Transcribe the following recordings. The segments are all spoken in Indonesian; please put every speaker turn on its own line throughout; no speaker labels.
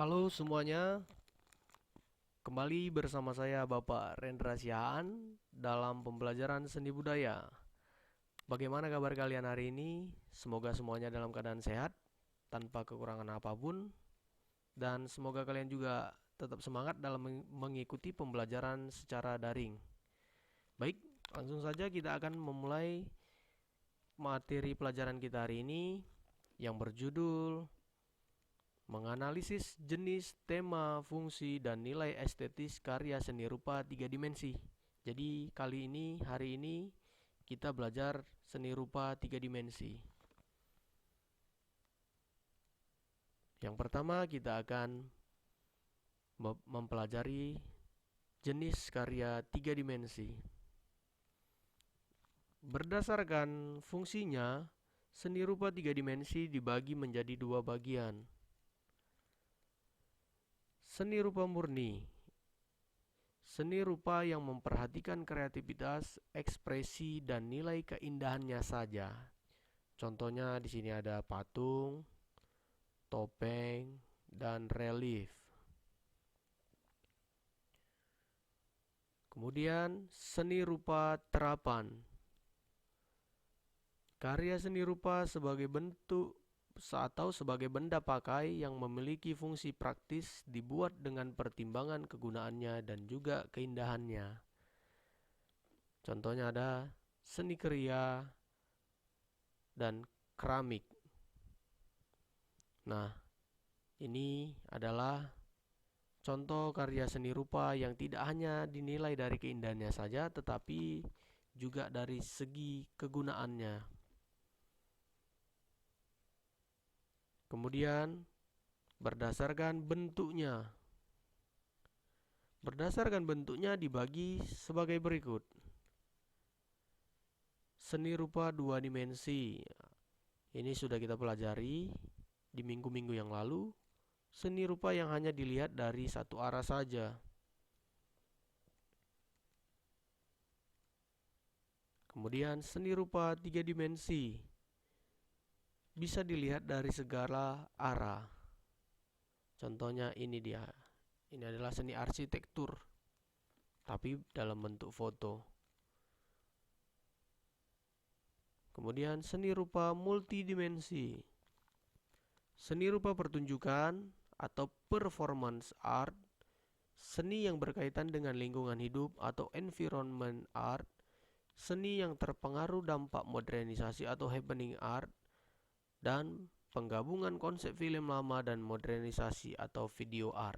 Halo semuanya, kembali bersama saya Bapak Rendra Sihaan dalam pembelajaran seni budaya. Bagaimana kabar kalian hari ini? Semoga semuanya dalam keadaan sehat, tanpa kekurangan apapun, dan semoga kalian juga tetap semangat dalam mengikuti pembelajaran secara daring. Baik, langsung saja kita akan memulai materi pelajaran kita hari ini yang berjudul menganalisis jenis, tema, fungsi, dan nilai estetis karya seni rupa tiga dimensi. Jadi hari ini kita belajar seni rupa tiga dimensi. Yang pertama kita akan mempelajari jenis karya tiga dimensi. Berdasarkan fungsinya, seni rupa tiga dimensi dibagi menjadi dua bagian. Seni rupa murni, seni rupa yang memperhatikan kreativitas, ekspresi, dan nilai keindahannya saja. Contohnya di sini ada patung, topeng, dan relief. Kemudian seni rupa terapan. Karya seni rupa sebagai bentuk atau sebagai benda pakai yang memiliki fungsi praktis dibuat dengan pertimbangan kegunaannya dan juga keindahannya. Contohnya ada seni kriya dan keramik. Nah, ini adalah contoh karya seni rupa yang tidak hanya dinilai dari keindahannya saja, tetapi juga dari segi kegunaannya. Kemudian, berdasarkan bentuknya. Berdasarkan bentuknya dibagi sebagai berikut. Seni rupa dua dimensi. Ini sudah kita pelajari di minggu-minggu yang lalu. Seni rupa yang hanya dilihat dari satu arah saja. Kemudian seni rupa tiga dimensi. Bisa dilihat dari segala arah. Contohnya ini dia. Ini adalah seni arsitektur, tapi dalam bentuk foto. Kemudian seni rupa multidimensi. Seni rupa pertunjukan atau performance art, seni yang berkaitan dengan lingkungan hidup atau environment art, seni yang terpengaruh dampak modernisasi atau happening art, dan penggabungan konsep film lama dan modernisasi atau video art.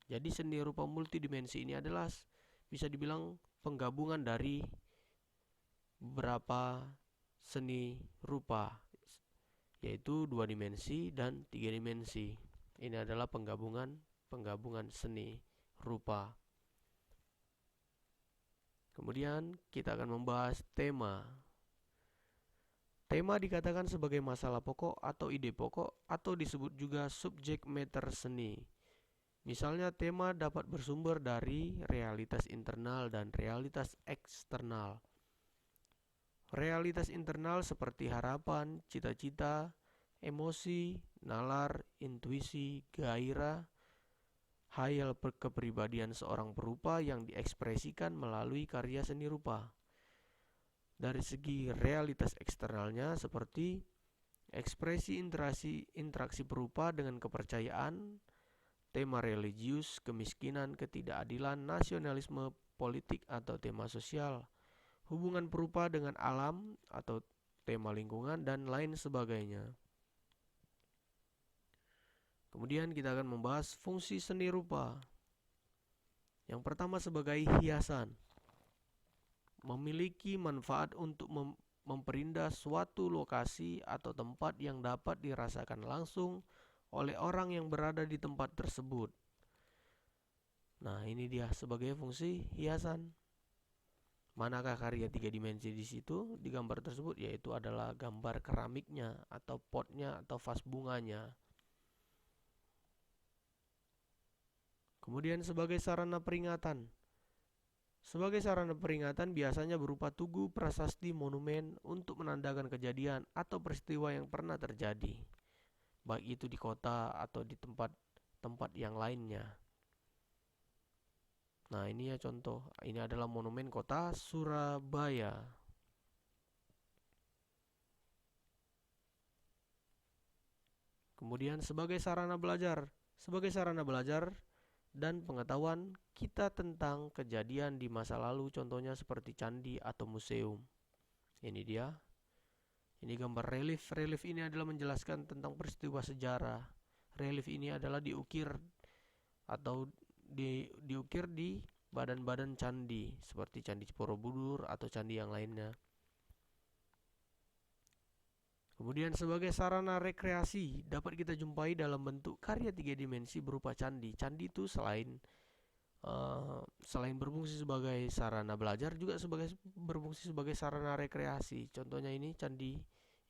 Jadi seni rupa multidimensi ini adalah bisa dibilang penggabungan dari beberapa seni rupa, yaitu dua dimensi dan tiga dimensi. Ini adalah penggabungan seni rupa. Kemudian kita akan membahas tema. Tema dikatakan sebagai masalah pokok atau ide pokok atau disebut juga subject matter seni. Misalnya tema dapat bersumber dari realitas internal dan realitas eksternal. Realitas internal seperti harapan, cita-cita, emosi, nalar, intuisi, gairah, hayal kepribadian seorang perupa yang diekspresikan melalui karya seni rupa. Dari segi realitas eksternalnya seperti ekspresi interaksi perupa dengan kepercayaan, tema religius, kemiskinan, ketidakadilan, nasionalisme, politik atau tema sosial, hubungan perupa dengan alam atau tema lingkungan, dan lain sebagainya. Kemudian kita akan membahas fungsi seni rupa. Yang pertama sebagai hiasan. Memiliki manfaat untuk memperindah suatu lokasi atau tempat yang dapat dirasakan langsung oleh orang yang berada di tempat tersebut. Nah, ini dia sebagai fungsi hiasan. Manakah karya tiga dimensi di situ? Di gambar tersebut yaitu adalah gambar keramiknya atau potnya atau vas bunganya. Kemudian sebagai sarana peringatan. Sebagai sarana peringatan biasanya berupa tugu, prasasti, monumen untuk menandakan kejadian atau peristiwa yang pernah terjadi, baik itu di kota atau di tempat tempat yang lainnya. Nah, ini ya contoh. Ini adalah monumen kota Surabaya. Kemudian sebagai sarana belajar dan pengetahuan kita tentang kejadian di masa lalu, contohnya seperti candi atau museum. Ini dia. Ini gambar relief. Relief ini adalah menjelaskan tentang peristiwa sejarah. Relief ini adalah diukir atau diukir di badan-badan candi seperti Candi Borobudur atau candi yang lainnya. Kemudian sebagai sarana rekreasi dapat kita jumpai dalam bentuk karya 3 dimensi berupa candi. Candi itu selain berfungsi sebagai sarana belajar juga berfungsi sebagai sarana rekreasi. Contohnya ini candi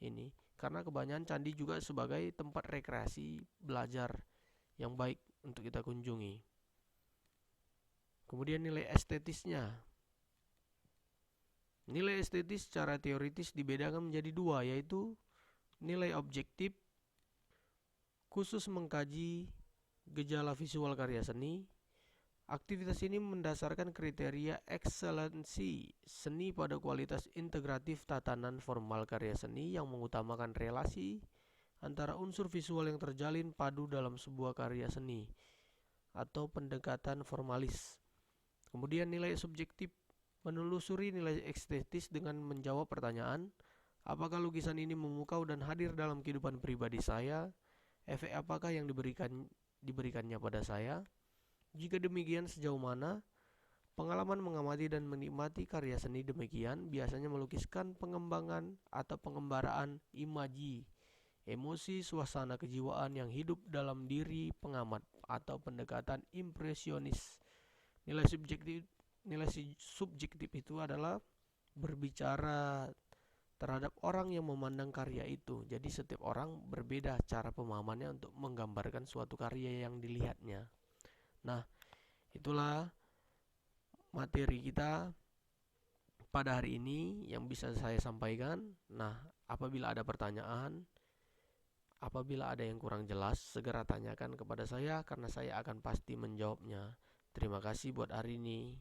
ini. Karena kebanyakan candi juga sebagai tempat rekreasi belajar yang baik untuk kita kunjungi. Kemudian nilai estetisnya. Nilai estetis secara teoritis dibedakan menjadi dua, yaitu nilai objektif khusus mengkaji gejala visual karya seni. Aktivitas ini mendasarkan kriteria ekselensi seni pada kualitas integratif tatanan formal karya seni yang mengutamakan relasi antara unsur visual yang terjalin padu dalam sebuah karya seni atau pendekatan formalis. Kemudian nilai subjektif menelusuri nilai estetis dengan menjawab pertanyaan, apakah lukisan ini memukau dan hadir dalam kehidupan pribadi saya? Efek apakah yang diberikannya pada saya? Jika demikian, sejauh mana? Pengalaman mengamati dan menikmati karya seni demikian biasanya melukiskan pengembangan atau pengembaraan imaji, emosi, suasana kejiwaan yang hidup dalam diri pengamat atau pendekatan impresionis. Nilai subjektif itu adalah berbicara terhadap orang yang memandang karya itu. Jadi setiap orang berbeda cara pemahamannya untuk menggambarkan suatu karya yang dilihatnya. Nah, itulah materi kita pada hari ini yang bisa saya sampaikan. Nah, apabila ada pertanyaan, apabila ada yang kurang jelas, segera tanyakan kepada saya karena saya akan pasti menjawabnya. Terima kasih buat hari ini.